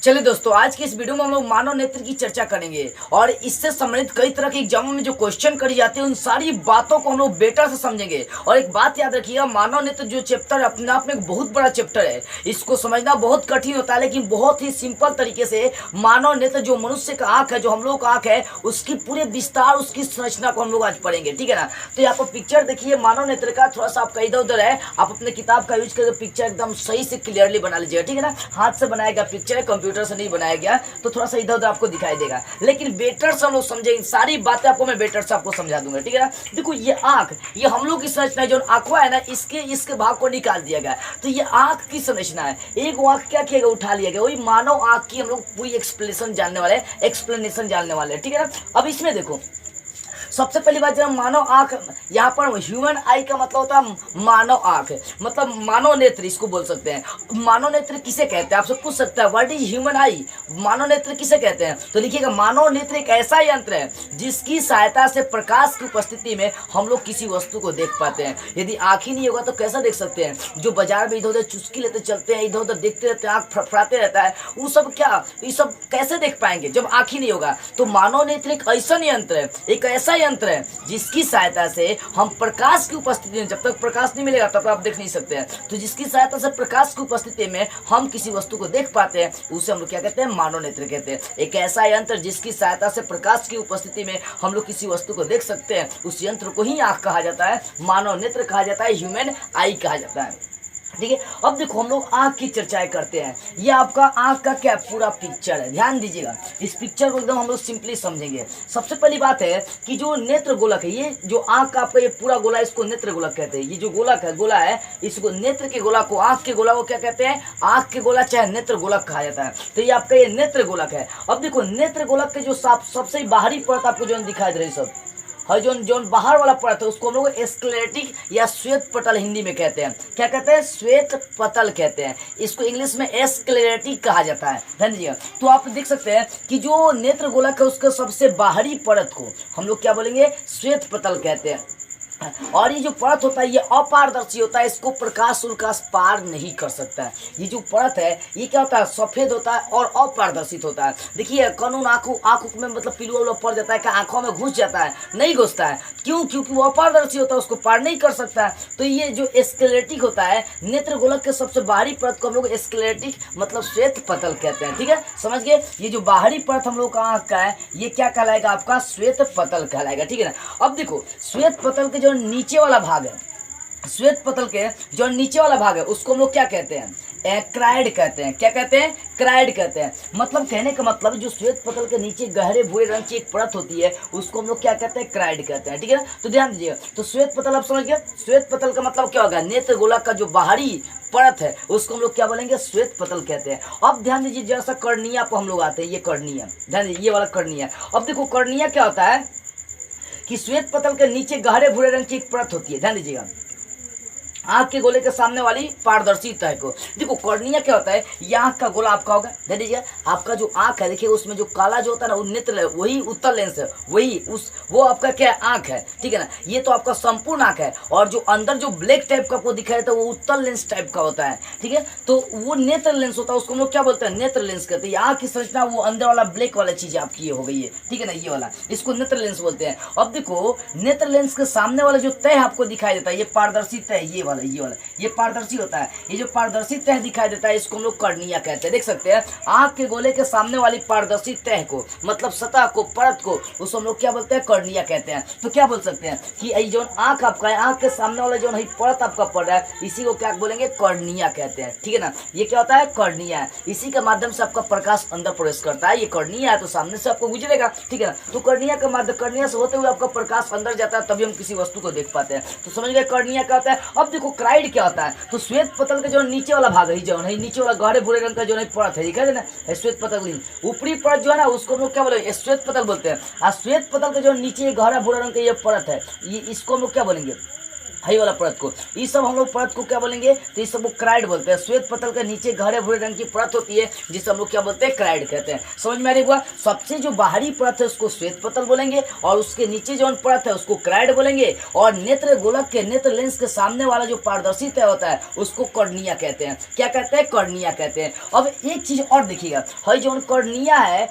चलिए दोस्तों, आज की इस वीडियो में हम लोग मानव नेत्र की चर्चा करेंगे और इससे संबंधित कई तरह के एग्जामों में जो क्वेश्चन करी जाती है उन सारी बातों को हम लोग बेटर से समझेंगे। और एक बात याद रखिएगा, मानव नेत्र जो चैप्टर अपने आप में एक बहुत बड़ा चैप्टर है, इसको समझना बहुत कठिन होता है, लेकिन बहुत ही सिंपल तरीके से मानव नेत्र जो मनुष्य का आंख है, जो हम लोग का आंख है, उसकी पूरे विस्तार, उसकी संरचना को हम लोग आज पढ़ेंगे। ठीक है ना। तो यहाँ पर पिक्चर देखिए मानव नेत्र का, थोड़ा सा आपका इधर उधर है, आप अपने किताब का यूज करके पिक्चर एकदम सही से क्लियरली बना लीजिएगा। ठीक है ना। हाथ से बनाया गया पिक्चर है, कंप्यूटर से नहीं बनाया गया, तो थोड़ा सा इधर उधर आपको दिखाई देगा, लेकिन बेटर से हम लोग समझेंगे। सारी बातें आपको मैं बेटर से आपको समझा दूंगा। ठीक है ना। देखो ये आंख, ये हम लोग की संरचना है, जो आंखवा है ना, इसके भाग को निकाल दिया गया, तो ये आंख की संरचना है। एक आंख क्या किया गया, उठा लिया गया, वही मानव आंख की हम लोग पूरी एक्सप्लेनेशन जानने वाले हैं। ठीक है ना। अब इसमें देखो, सबसे पहली बात, जब मानव आंख, यहाँ पर ह्यूमन आई का मतलब होता है मानव आंख, मतलब मानव नेत्र इसको बोल सकते हैं। मानव नेत्र किसे कहते हैं, आपसे पूछ सकता है व्हाट इज ह्यूमन आई, मानव नेत्र किसे कहते हैं। तो लिखिएगा, मानव नेत्र एक ऐसा यंत्र है जिसकी सहायता से प्रकाश की उपस्थिति में हम लोग किसी वस्तु को देख पाते हैं। यदि आंख ही नहीं होगा तो कैसा देख सकते हैं। जो बाजार में इधर उधर चुस्की लेते चलते हैं, इधर उधर देखते रहते हैं, आंख फड़फड़ाते रहता है, वो सब क्या, ये सब कैसे देख पाएंगे जब आंख ही नहीं होगा। तो मानव नेत्र एक ऐसा यंत्र है, एक ऐसा यंत्र है जिसकी सहायता से हम प्रकाश की उपस्थिति में, जब तक प्रकाश नहीं मिलेगा तब तक आप देख नहीं सकते हैं, तो जिसकी सहायता से प्रकाश की उपस्थिति में हम किसी वस्तु को देख पाते हैं, उसे हम लोग क्या कहते हैं, मानव नेत्र कहते हैं। एक ऐसा यंत्र जिसकी सहायता से प्रकाश की उपस्थिति में हम लोग किसी वस्तु को देख सकते हैं, उस यंत्र को ही आंख कहा जाता है, मानव नेत्र कहा जाता है, ह्यूमन आई कहा जाता है। ठीक है। अब देखो, हम लोग आंख की चर्चाएं करते हैं। ये आपका आंख का क्या पूरा पिक्चर है, ध्यान दीजिएगा, इस पिक्चर को एकदम हम लोग सिंपली समझेंगे। सबसे पहली बात है कि जो नेत्र गोलक है, ये जो आंख का आपका ये पूरा गोला, इसको नेत्र गोलक कहते हैं। ये जो गोला है, इसको नेत्र के गोला को, आंख के गोला को क्या कहते हैं, आंख के गोला चाहे नेत्र गोलक कहा जाता है। तो ये आपका ये नेत्र गोलक है। अब देखो, नेत्र गोलक के जो सबसे बाहरी परत आपको जो दिखाई दे रही सब है, जो बाहर वाला परत है, उसको हम लोग स्क्लेरेटिक या श्वेत पटल हिंदी में कहते हैं। क्या कहते हैं, श्वेत पटल कहते हैं। इसको इंग्लिश में स्क्लेरेटिक कहा जाता है। ध्यान दीजिए। तो आप देख सकते हैं कि जो नेत्र गोलक है, उसके सबसे बाहरी परत को हम लोग क्या बोलेंगे, श्वेत पटल कहते हैं। और ये जो परत होता है, ये अपारदर्शी होता है, इसको प्रकाश उल्काश पार नहीं कर सकता है। ये जो परत है, ये क्या होता है, सफेद होता है और अपारदर्शित होता है। देखिए, कानून आंखों में मतलब पिलुआ उलुआ पड़ जाता है, क्या आंखों में घुस जाता है, नहीं घुसता है। क्यों? क्योंकि वो अपारदर्शी होता है, उसको पार नहीं कर सकता है। तो ये जो स्क्लेरेटिक होता है, नेत्र गोलक के सबसे बाहरी परत को हम लोग स्क्लेरेटिक मतलब श्वेत पटल कहते हैं। ठीक है, समझ गए। ये जो बाहरी परत हम लोग का आंख का है, ये क्या कहलाएगा, आपका श्वेत पटल कहलाएगा। ठीक है ना। अब देखो, श्वेत पटल के जो नीचे वाला भाग है, श्वेत पटल के जो नीचे वाला भाग है, उसको हम लोग क्या कहते हैं, क्राइड कहते हैं। क्या कहते हैं, क्राइड कहते हैं। मतलब कहने का मतलब, जो श्वेत पटल के नीचे गहरे भूरे रंग की एक परत होती है, उसको हम लोग क्या कहते हैं, क्राइड कहते हैं। ठीक है ना। तो ध्यान दीजिएगा, तो श्वेत पटल आप समझ गए। श्वेत पटल का मतलब क्या होगा, नेत्र गोलक का जो बाहरी परत है, उसको हम लोग क्या बोलेंगे, श्वेत पटल कहते हैं। अब ध्यान दीजिए, जैसा कर्निया पर हम लोग आते हैं, ये कर्निया, ध्यान दीजिए, ये वाला कर्निया। अब देखो, कर्निया क्या होता है कि श्वेत पटल के नीचे गहरे भूरे रंग की एक परत होती है। ध्यान दीजिएगा, आंख के गोले के सामने वाली पारदर्शी तह को। देखो, कॉर्निया क्या होता है, ये आंख का गोला आपका होगा। ध्यान दीजिए, आपका जो आंख है, देखिए उसमें जो काला जो होता है ना, वो नेत्र है, वही उत्तल लेंस है, वही वो आपका क्या है, आंख है। ठीक है ना। ये तो आपका संपूर्ण आंख है, और जो अंदर जो ब्लैक टाइप का आपको दिखाई देता है, वो उत्तल लेंस टाइप का होता है। ठीक है। तो वो नेत्र लेंस होता है, उसको हम लोग क्या बोलते हैं, नेत्र लेंस कहते हैं। आंख की संरचना वो अंदर वाला ब्लैक वाला चीज आपकी ये हो गई है। ठीक है ना, ये वाला, इसको नेत्र लेंस बोलते हैं। अब देखो, नेत्र लेंस के सामने वाला जो तह आपको दिखाई देता है, ये पारदर्शी तह, ये पारदर्शी होता है। ये जो पारदर्शी तह दिखाई देता है, इसको हम लोग कर्निया कहते हैं। देख सकते हैं, आंख के गोले के सामने वाली पारदर्शी तह को, मतलब सतह को, परत को, उसको हम लोग क्या बोलते हैं, कर्निया कहते हैं। तो क्या बोल सकते हैं कि ये जो आंख आपका है, आंख के सामने वाला जो परत आपका पड़ रहा है, इसी को क्या बोलेंगे, कर्निया कहते हैं। ठीक है ना। ये क्या होता है, कर्निया है। इसी के माध्यम से आपका प्रकाश अंदर प्रवेश करता है। ये कर्निया है, तो सामने से आपको गुजरेगा। ठीक है ना। तो कर्निया के माध्यम, कर्निया से होते हुए आपका प्रकाश अंदर जाता है, तभी हम किसी वस्तु को देख पाते हैं। तो समझ गए, कर्निया क्या होता है। अब देखो, क्राइड क्या होता है, तो श्वेत पटल का जो नीचे वाला भाग है, जो है नीचे वाला गहरे भूरे रंग का जो है परत है, दिखाई दे ना, श्वेत पटल की ऊपरी परत जो है ना, उसको हम लोग क्या बोलेंगे, श्वेत पटल बोलते हैं। और श्वेत पटल का जो नीचे गहरा भूरा रंग का ये परत है, ये इसको हम लोग क्या बोलेंगे, हई वाला परत को, ये सब हम लोग परत को क्या बोलेंगे, तो ये सब को क्राइड बोलते हैं। श्वेत पटल के नीचे गहरे भूरे रंग की परत होती है जिसे हम लोग क्या बोलते हैं, क्राइड कहते हैं। समझ में आ रही हुआ, सबसे जो बाहरी परत है उसको श्वेत पटल बोलेंगे और उसके नीचे जो परत है उसको क्राइड बोलेंगे। और नेत्र गोलक के नेत्र लेंस के सामने वाला जो पारदर्शी तय होता है उसको कॉर्निया कहते हैं। क्या कहते हैं, कॉर्निया कहते हैं। अब एक चीज और देखिएगा, हई जो कॉर्निया है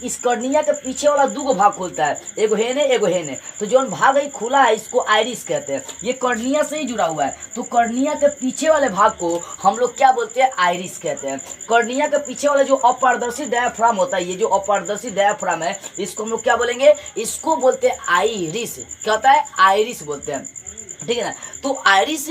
इस कॉर्निया के पीछे वाला दो भाग खुलता है, एगो हेने एगो हेने, तो जो भाग है खुला है इसको आइरिस कहते हैं। ये कॉर्निया से ही जुड़ा हुआ है, तो कॉर्निया के पीछे वाले भाग को हम लोग क्या बोलते हैं, आइरिस कहते हैं। कॉर्निया के पीछे वाला जो अपारदर्शी डायाफ्राम होता है, ये जो अपारदर्शी डायाफ्राम है इसको हम लोग क्या बोलेंगे, इसको बोलते हैं आइरिस। क्या होता है, आइरिस बोलते हैं, ठीक है ना। तो आइरिस,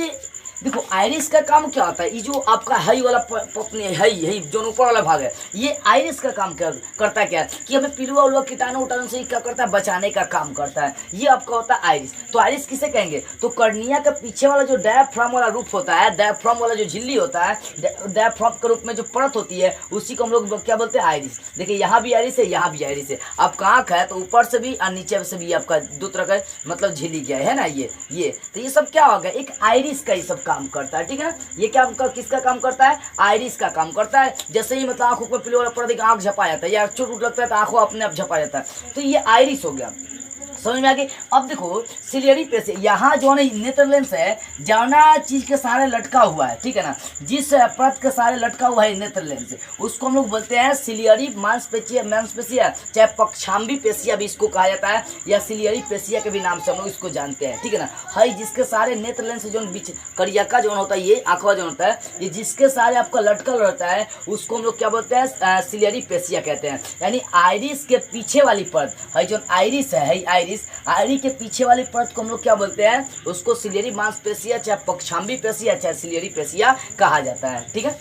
देखो आइरिस का काम क्या होता है, ये जो आपका हई वाला पपनी है, हई जो ऊपर वाला भाग है, ये आइरिस का काम करता क्या है कि हमें पिलुआ उलुआ कीटाणु उटाणु से क्या करता है, बचाने का काम करता है। ये आपका होता है आइरिस। तो आइरिस किसे कहेंगे, तो कॉर्निया के पीछे वाला जो डायाफ्राम वाला रूप होता है, डायाफ्राम वाला जो झिल्ली होता है, डायाफ्राम के रूप में जो परत होती है उसी को हम लोग क्या बोलते हैं, आइरिस। देखिए यहाँ भी आइरिस है, यहाँ भी आइरिस है। आपका आँख है तो ऊपर से भी और नीचे से भी आपका दो तरह का मतलब झिल्ली क्या है ना, ये तो ये सब क्या होगा, एक आइरिस का ये सब काम करता है, ठीक है ना। ये क्या किसका काम करता है, आइरिस का काम करता है। जैसे ही मतलब आंखों पर पिलो वाला पर्दा आंख झपा जाता है या चोट उठ लगता है तो आंखों अपने आप झपा जाता है, तो ये आइरिस हो गया। समझ में आ गई। अब देखो सिलियरी पेशी, यहाँ जो है नेत्र लेंस है, जाना चीज के सहारे लटका हुआ है, ठीक है ना, जिस परत के सहारे लटका हुआ है नेत्र लेंस, उसको हम लोग बोलते हैं सिलियरी मांसपेशिया, चाहे पक्षाम्बी पेशिया भी इसको कहा जाता है, या सिलियरी पेशिया के भी नाम से हम लोग इसको जानते हैं, ठीक है ना। हई जिसके सहारे नेत्र लेंस जो बीच करियाका जो होता है, ये आंखवा जो होता है, ये जिसके सहारे आपका लटकल रहता है उसको हम लोग क्या बोलते हैं, सिलियरी पेशिया कहते हैं। यानी आइरिस के पीछे वाली परत, हई जो आइरिस है, आइरिस के पीछे वाली परत को हम लोग क्या बोलते हैं, उसको सिलियरी मांसपेशिया, चाहे पक्षाम्बी पेशिया, चाहे सिलियरी पेशिया कहा जाता है, ठीक है।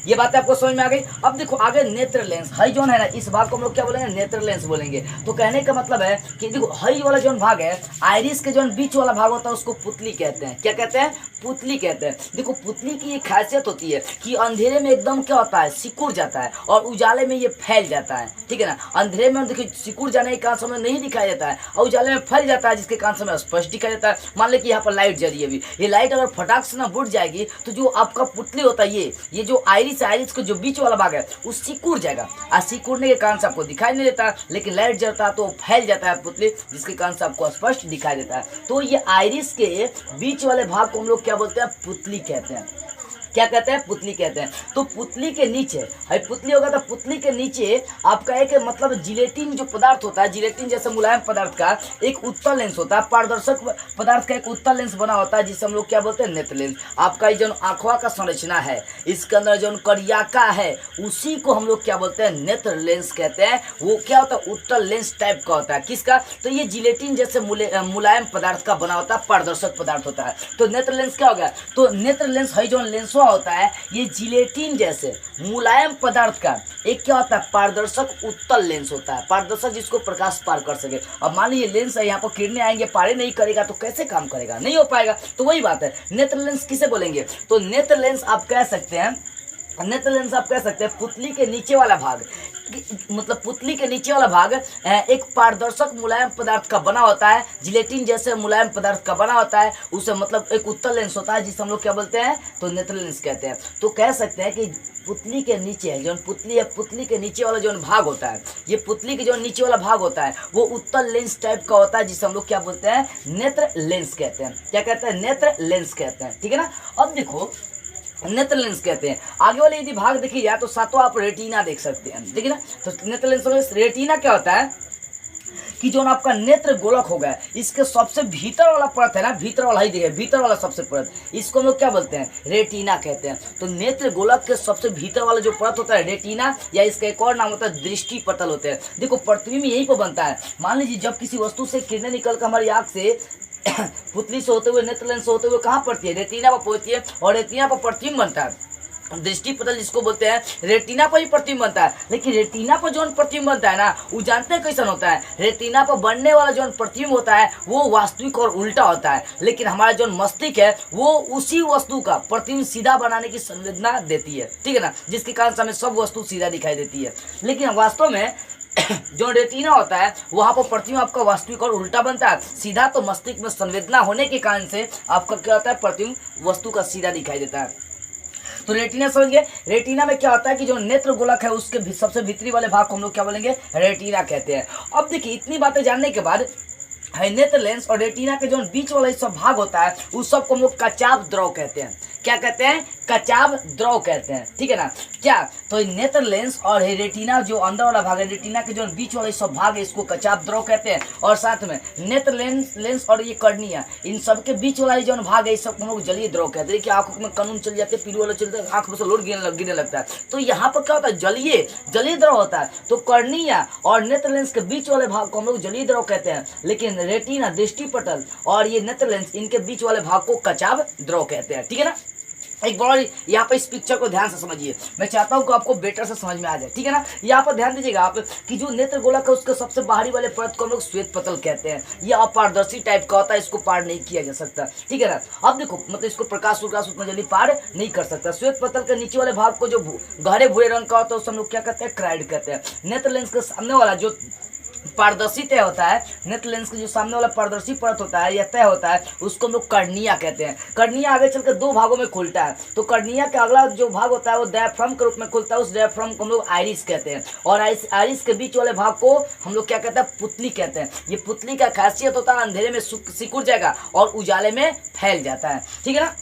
ये बात आपको समझ में आ गई। अब देखो आगे नेत्र लेंस, हई जोन है ना, इस भाग को हम लोग क्या बोलेंगे, नेत्र लेंस बोलेंगे। तो कहने का मतलब है कि देखो हई वाला जोन भाग है, आइरिस के जोन बीच वाला भाग होता है उसको पुतली कहते हैं। क्या कहते हैं, पुतली कहते हैं। देखो पुतली की एक खासियत होती है कि अंधेरे में एकदम क्या होता है, सिकुड़ जाता है, और उजाले में ये फैल जाता है, ठीक है ना। अंधेरे में देखिए सिकुड़ जाने के कारण समय नहीं दिखाई देता है, और उजाले में फैल जाता है जिसके कारण समय स्पष्ट दिखाई देता है। मान लीजिए यहाँ पर लाइट जल रही है, अभी ये लाइट अगर फटाक से ना बुझ जाएगी तो जो आपका पुतली होता है, ये जो आइरिस का जो बीच वाला भाग है वो सिकुड़ जाएगा, और सिकुड़ने के कारण से आपको दिखाई नहीं देता, लेकिन लाइट जलता है तो फैल जाता है पुतली, जिसके कारण से आपको स्पष्ट दिखाई देता है। तो ये आइरिस के बीच वाले भाग को हम लोग क्या बोलते हैं, पुतली कहते हैं। क्या कहते हैं, पुतली कहते हैं। तो पुतली के नीचे है, पुतली होगा तो पुतली के नीचे आपका एक मतलब जिलेटिन जो पदार्थ होता है, जिलेटिन जैसे मुलायम पदार्थ का एक उत्तल लेंस होता है, पारदर्शक पदार्थ का एक उत्तल लेंस बना होता है जिसे हम लोग क्या बोलते हैं, नेत्र लेंस। आपका जो आंखवा का संरचना है, इसके अंदर जो करियाका है, उसी को हम लोग क्या बोलते हैं, नेत्र लेंस कहते हैं। वो क्या होता है, उत्तल लेंस टाइप का होता है। किसका, तो ये जिलेटिन जैसे मुलायम पदार्थ का बना होता है, पारदर्शक पदार्थ होता है। तो नेत्र लेंस क्या हो गया, तो नेत्र लेंस है जो लेंस होता है, ये जिलेटिन जैसे मुलायम पदार्थ का एक क्या होता है, पारदर्शक उत्तल लेंस होता है, पारदर्शक जिसको प्रकाश पार कर सके। अब मान लीजिए लेंस है, यहाँ पर किरणें आएंगे, पारे नहीं करेगा तो कैसे काम करेगा, नहीं हो पाएगा। तो वही बात है, नेत्र लेंस किसे बोलेंगे, तो नेत्र लेंस आप कह सकते हैं, नेत्र लेंस आप कह सकते हैं पुतली के नीचे वाला भाग, मतलब पुतली के नीचे वाला भाग एक पारदर्शक मुलायम पदार्थ का बना होता है, जिलेटिन जैसे मुलायम पदार्थ का बना होता है, उसे मतलब एक उत्तल लेंस होता है जिसे हम लोग क्या बोलते हैं, तो नेत्र लेंस कहते हैं। तो कह सकते हैं कि पुतली के नीचे है जो पुतली है, पुतली के नीचे वाला जो भाग होता है, ये पुतली के जो नीचे वाला भाग होता है वो उत्तल लेंस टाइप का होता है जिसे हम लोग क्या बोलते हैं, नेत्र लेंस कहते हैं। क्या कहते हैं, नेत्र लेंस कहते हैं, ठीक है ना। अब देखो नेत्र लेंस कहते हैं। आगे वाले यदि भाग देखिए या तो सातों आप रेटिना देख सकते हैं, ठीक है ना। तो नेत्र लेंस में रेटिना क्या होता है कि जो आपका नेत्र गोलक हो गया, इसके सबसे भीतर वाला परत है ना, भीतर वाला ही देखिए, भीतर वाला सबसे परत, इसको हम लोग क्या बोलते हैं, रेटिना कहते हैं। तो नेत्र गोलक के सबसे भीतर वाला जो परत होता है रेटिना, या इसका एक और नाम होता है दृष्टि पटल होते हैं। देखो प्रतिबिंब यहीं पर बनता है। मान लीजिए जब किसी वस्तु से किरणें निकल कर हमारी आँख से पुतली से होते हुए नेत्र लेंस से होते हुए कहाँ पड़ती है, रेटिना पर पहुंचती है, और रेटिना पर प्रतिबिंब बनता है। दृष्टि पटल जिसको बोलते हैं, रेटिना पर ही प्रतिबिंब बनता है। लेकिन रेटिना पर जो प्रतिबिंब बनता है ना, वो जानते हैं कैसा होता है, रेटिना पर बनने वाला जो प्रतिबिंब होता है वो वास्तविक और उल्टा होता है। लेकिन हमारा जो मस्तिष्क है वो उसी वस्तु का प्रतिबिंब सीधा बनाने की संवेदना देती है, ठीक है ना, जिसके कारण से हमें सब वस्तु सीधा दिखाई देती है। लेकिन वास्तव में जो रेटिना होता है वहाँ पर प्रतिबिंब आपका वास्तविक और उल्टा बनता है। सीधा तो मस्तिष्क में संवेदना होने के कारण से आपका क्या होता है, प्रतिबिंब वस्तु का सीधा दिखाई देता है। तो रेटिना समझिए, रेटिना में क्या होता है कि जो नेत्र गोलक है उसके सबसे भीतरी वाले भाग को हम लोग क्या बोलेंगे, रेटिना कहते हैं। अब देखिए इतनी बातें जानने के बाद नेत्र लेंस और रेटिना के जो बीच वाला सब भाग होता है उस सब को हम लोग कचाव द्रव कहते हैं। क्या कहते हैं, कचाव द्रव कहते हैं, ठीक है ना। क्या तो नेत्र लेंस और रेटिना जो अंदर वाला भाग है, रेटिना के जो बीच वाला सब भाग है इसको कचाव द्रव कहते हैं। और साथ में नेत्र लेंस और ये कर्निया, इन सब के बीच वाला जो भाग है इस सब हम लोग जलीय द्रव कहते हैं। कि आंखों में कानून चल जाते हैं, पीलू वाला चलता है, आंख में से लोड गिरने लगता है। तो यहाँ पर क्या होता है, जलीय द्रव होता है। तो कर्निया और नेत्र लेंस के बीच वाले भाग को हम लोग जलीय द्रव कहते हैं, लेकिन रेटिना दृष्टिपटल और ये नेत्र लेंस इनके बीच वाले भाग को कचाव द्रव कहते हैं, ठीक है ना। एक बार यहाँ पर इस पिक्चर को ध्यान से समझिए, मैं चाहता हूँ कि आपको बेटर से समझ में आ जाए, ठीक है ना। यहाँ पर ध्यान दीजिएगा आप कि जो नेत्र गोलक है उसके सबसे बाहरी वाले परत को हम लोग श्वेत पटल कहते हैं। यह अपारदर्शी टाइप का होता है, इसको पार नहीं किया जा सकता, ठीक है ना। अब देखो मतलब इसको प्रकाश उतना जल्दी पार नहीं कर सकता। श्वेत पटल के नीचे वाले भाग को जो गहरे भूरे रंग का होता है उसे हम लोग क्या कहते हैं, क्राइड कहते हैं। नेत्र लेंस के सामने वाला जो पारदर्शी तय होता है, नेत्र लेंस के जो सामने वाला पारदर्शी परत होता है या तय होता है उसको हम लोग कर्निया कहते हैं। कर्निया आगे चलकर दो भागों में खुलता है। तो कर्निया का अगला जो भाग होता है वो डायफ्राम के रूप में खुलता है, उस डायफ्राम को हम लोग आइरिस कहते हैं। और आइरिस के बीच वाले भाग को हम लोग क्या कहते हैं, पुतली कहते हैं। ये पुतली का खासियत होता है अंधेरे में सिकुड़ जाएगा और उजाले में फैल जाता है, ठीक है ना।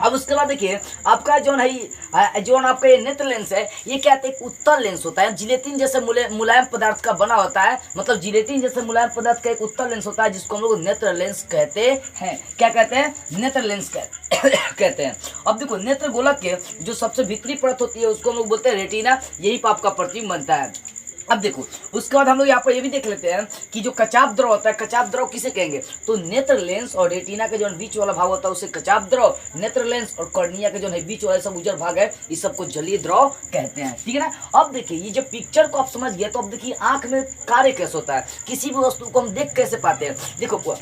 अब उसके बाद देखिए आपका जो है जो आपका ये नेत्र लेंस है ये क्या है, एक उत्तल लेंस होता है, जिलेटिन जैसे मुलायम पदार्थ का बना होता है। मतलब जिलेटिन जैसे मुलायम पदार्थ का एक उत्तल लेंस होता है जिसको हम लोग नेत्र लेंस कहते हैं। क्या कहते हैं, नेत्र लेंस कहते हैं। अब देखो नेत्र गोलक के जो सबसे भीतरी परत होती है उसको हम लोग बोलते हैं रेटिना, यही पर आपका प्रतिबिंब बनता है। अब देखो उसके बाद हम लोग यहाँ पर ये भी देख लेते हैं कि जो कचाव द्रव होता है, कचाव द्रव किसे कहेंगे, तो नेत्र लेंस और रेटिना के जो बीच वाला भाग होता है उसे कचाव द्रव, नेत्र लेंस और कर्निया के जो है बीच वाला सब उजर भाग है इस सबको जलीय द्रव कहते हैं, ठीक है ना। अब देखिए ये जब पिक्चर को आप समझ गए तो अब देखिए आंख में कार्य कैसे होता है, किसी भी वस्तु को हम देख कैसे पाते हैं। देखो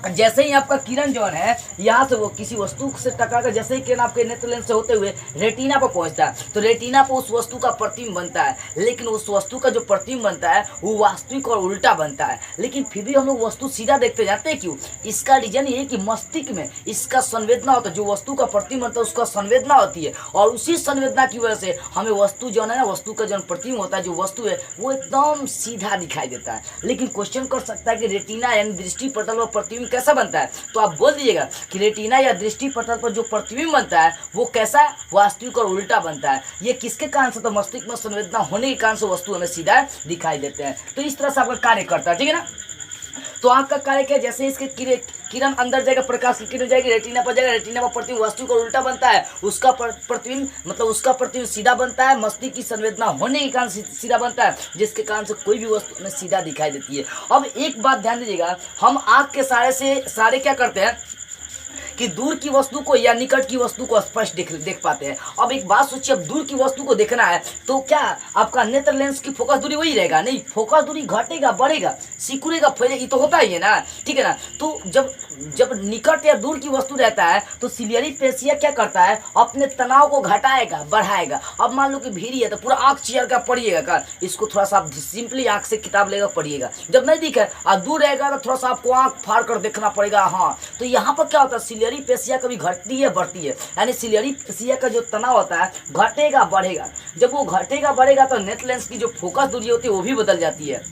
जैसे ही आपका किरण जो है यहाँ से वो किसी वस्तु से टकराकर जैसे ही किरण आपके नेत्र लेंस से होते हुए रेटिना पर पहुँचता है तो रेटिना पर उस वस्तु का प्रतिबिंब बनता है। लेकिन उस वस्तु का जो प्रतिबिंब बनता है वो वास्तविक और उल्टा बनता है। लेकिन फिर भी हम लोग वस्तु सीधा देखते जाते हैं, क्यों? इसका रीजन ये है कि मस्तिष्क में इसका संवेदना होता है, जो वस्तु का प्रतिबिंब बनता है उसका संवेदना होती है और उसी संवेदना की वजह से हमें वस्तु जो है ना, वस्तु का जो प्रतिबिंब होता है, जो वस्तु है वो एकदम सीधा दिखाई देता है। लेकिन क्वेश्चन कर सकता है कि रेटिना यानी दृष्टि पटल और प्रतिबिंब कैसा बनता है, तो आप बोल दीजिएगा कि रेटिना या दृष्टि पटल पर जो प्रतिबिंब बनता है वो कैसा, वास्तविक और उल्टा बनता है। ये किसके कारण से, तो मस्तिष्क में संवेदना होने के कारण से वस्तु हमें सीधा दिखाई देते हैं। तो इस तरह से आपका कार्य करता है, ठीक है ना। तो आंख का कार्य क्या है, जैसे इसके किरण अंदर जाएगा, प्रकाश की किरण जाएगी, रेटिना पर जाएगा, रेटिना पर प्रतिबिंब वास्तविक और उल्टा बनता है। उसका प्रतिबिंब मतलब उसका प्रतिबिंब सीधा बनता है, मस्तिष्क की संवेदना होने के कारण सीधा बनता है, जिसके कारण से कोई भी वस्तु हमें सीधा दिखाई देती है। अब एक बात ध्यान दीजिएगा, हम आंख के सारे क्या करते हैं कि दूर की वस्तु को या निकट की वस्तु को स्पष्ट देख पाते हैं। अब एक बात सोचिए, अब दूर की वस्तु को देखना है तो क्या आपका नेत्र लेंस की फोकस दूरी वही रहेगा? नहीं, फोकस दूरी घटेगा, बढ़ेगा, सिकुड़ेगा, फैलेगा, तो होता ही है ना, ठीक है ना। तो जब निकट या दूर की वस्तु रहता है तो सिलियरी पेशिया क्या करता है, अपने तनाव को घटाएगा, बढ़ाएगा। अब मान लो कि भीड़ है तो पूरा आंख चीर कर पढ़िएगा का, इसको थोड़ा सा आप सिंपली आंख से किताब लेकर पढ़िएगा। जब नहीं दिखे और दूर रहेगा तो थोड़ा सा आपको आंख फाड़ कर देखना पड़ेगा। हाँ, तो यहाँ पर क्या होता है, सिलियरी पेशिया कभी घटती है बढ़ती है, यानी सिलियरी पेशिया का जो तनाव होता है घटेगा बढ़ेगा। जब वो घटेगा बढ़ेगा तो नेत्र लेंस की जो फोकस दूरी होती है वो भी बदल जाती है,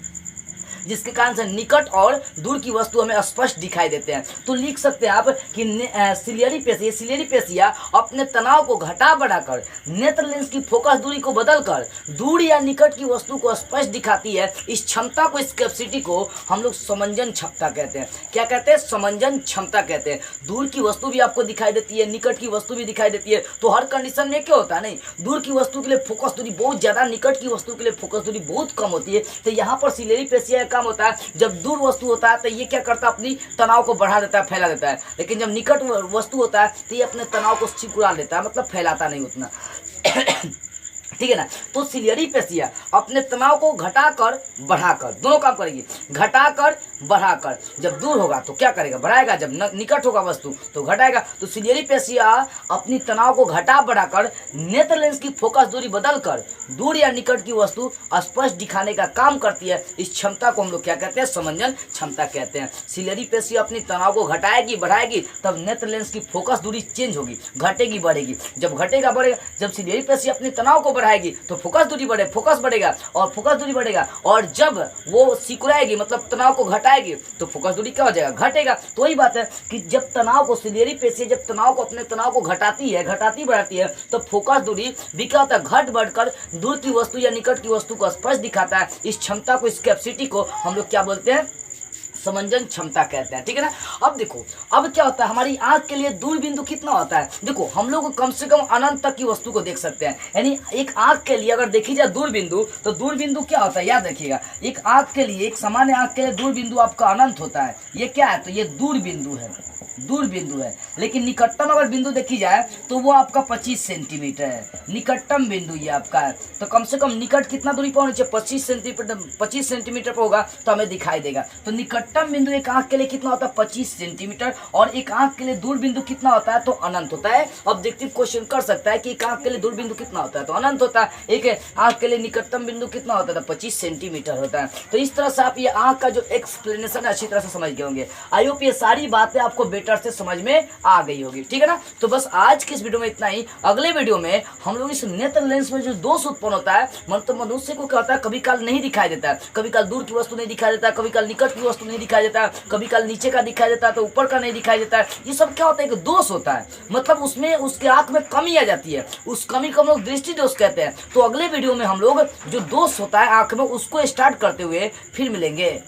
जिसके कारण से निकट और दूर की वस्तु हमें स्पष्ट दिखाई देते हैं। तो लिख सकते हैं आप कि सिलियरी पेशिया अपने तनाव को घटा बढ़ाकर नेत्र लेंस की फोकस दूरी को बदलकर दूर या निकट की वस्तु को स्पष्ट दिखाती है। इस क्षमता को, इस कैपेसिटी को हम लोग समंजन क्षमता कहते हैं। क्या कहते हैं? समंजन क्षमता कहते हैं। दूर की वस्तु भी आपको दिखाई देती है, निकट की वस्तु भी दिखाई देती है। तो हर कंडीशन में क्या होता है, नहीं, दूर की वस्तु के लिए फोकस दूरी बहुत ज्यादा, निकट की वस्तु के लिए फोकस दूरी बहुत कम होती है। तो यहाँ पर सिलियरी पेशिया काम होता है, जब दूर वस्तु होता है तो ये क्या करता है, अपनी तनाव को बढ़ा देता है, फैला देता है। लेकिन जब निकट वस्तु होता है तो ये अपने तनाव को सिकुड़ा लेता है, मतलब फैलाता नहीं उतना। ठीक है ना। तो सिलियरी पेशियां अपने तनाव को घटाकर बढ़ाकर दोनों काम करेगी। घटाकर बढ़ाकर, जब दूर होगा तो क्या करेगा, बढ़ाएगा, जब निकट होगा वस्तु तो घटाएगा। तो सिलियरी पेशियां अपनी तनाव को घटा बढ़ाकर नेत्र लेंस की फोकस दूरी बदलकर दूर या निकट की वस्तु स्पष्ट दिखाने का काम करती है। इस क्षमता को हम लोग क्या कहते हैं, समंजन क्षमता कहते हैं। सिलियरी पेशियां अपनी तनाव को घटाएगी बढ़ाएगी, तब नेत्र लेंस की फोकस दूरी चेंज होगी, घटेगी बढ़ेगी। जब घटेगा बढ़ेगा, जब सिलियरी पेशियां अपनी तनाव को बढ़ाएगी तो फोकस दूरी बढ़ेगा और फोकस दूरी बढ़ेगा, और जब वो सिकुड़ाएगी मतलब तनाव को घटाएगी तो फोकस दूरी क्या हो जाएगा, घटेगा। तो वही बात है कि जब तनाव को सिलियरी पेशियां जब तनाव को अपने तनाव को घटाती बढ़ाती है तो फोकस दूरी भी क्या होता है, घट बढ़कर दूर की वस्तु या निकट की वस्तु को स्पष्ट दिखाता है। इस क्षमता को, इस कैपेसिटी को हम लोग क्या बोलते हैं, समंजन क्षमता कहते हैं। ठीक है ना। अब देखो, अब क्या होता है, हमारी आंख के लिए दूर बिंदु कितना होता है। देखो हम लोग कम से कम अनंत तक की वस्तु को देख सकते हैं, यानी एक आंख के लिए अगर देखी जाए दूर बिंदु, तो दूर बिंदु क्या होता है, याद रखिएगा। एक आंख के लिए, एक सामान्य आंख के लिए दूर बिंदु आपका अनंत होता है। ये क्या है, तो ये दूर बिंदु है, दूर बिंदु है। लेकिन निकटतम अगर बिंदु देखी जाए तो वो आपका 25 सेंटीमीटर है, निकटतम बिंदु ये आपका है। तो कम से कम निकट कितना दूरी पर होनी चाहिए, 25 सेंटीमीटर पर होगा तो हमें दिखाई देगा। तो निकटतम बिंदु एक आंख के लिए कितना होता है, 25 सेंटीमीटर, और एक आंख के लिए दूर बिंदु कितना होता है, तो अनंत होता है। ऑब्जेक्टिव क्वेश्चन कर सकता है कि एक आंख के लिए दूर बिंदु कितना होता है, तो अनंत होता है। एक आंख के लिए निकटतम बिंदु कितना होता है, तो 25 सेंटीमीटर होता है। तो इस तरह से आप ये आंख का जो एक्सप्लेनेशन अच्छी तरह से समझ गए होंगे। आई होप ये सारी बातें आपको बेटर से समझ में आ गई होगी। ठीक है ना। तो बस आज की इस वीडियो में इतना ही। अगले वीडियो में हम लोग इस नेत्र लेंस में जो दोष उत्पन्न होता है, मतलब मनुष्य को क्या होता है, कभी काल नहीं दिखाई देता है, कभी काल दूर की वस्तु नहीं दिखाई देता है, कभी काल निकट की वस्तु नहीं दिखाई देता है, कभी काल नीचे का दिखाई देता है तो ऊपर का नहीं दिखाई देता है। ये सब क्या होता है, एक दोष होता है, मतलब उसमें उसके आंख में कमी आ जाती है, उस कमी को हम लोग दृष्टि दोष कहते हैं। तो अगले वीडियो में हम लोग जो दोष होता है आंख में उसको स्टार्ट करते हुए फिर मिलेंगे।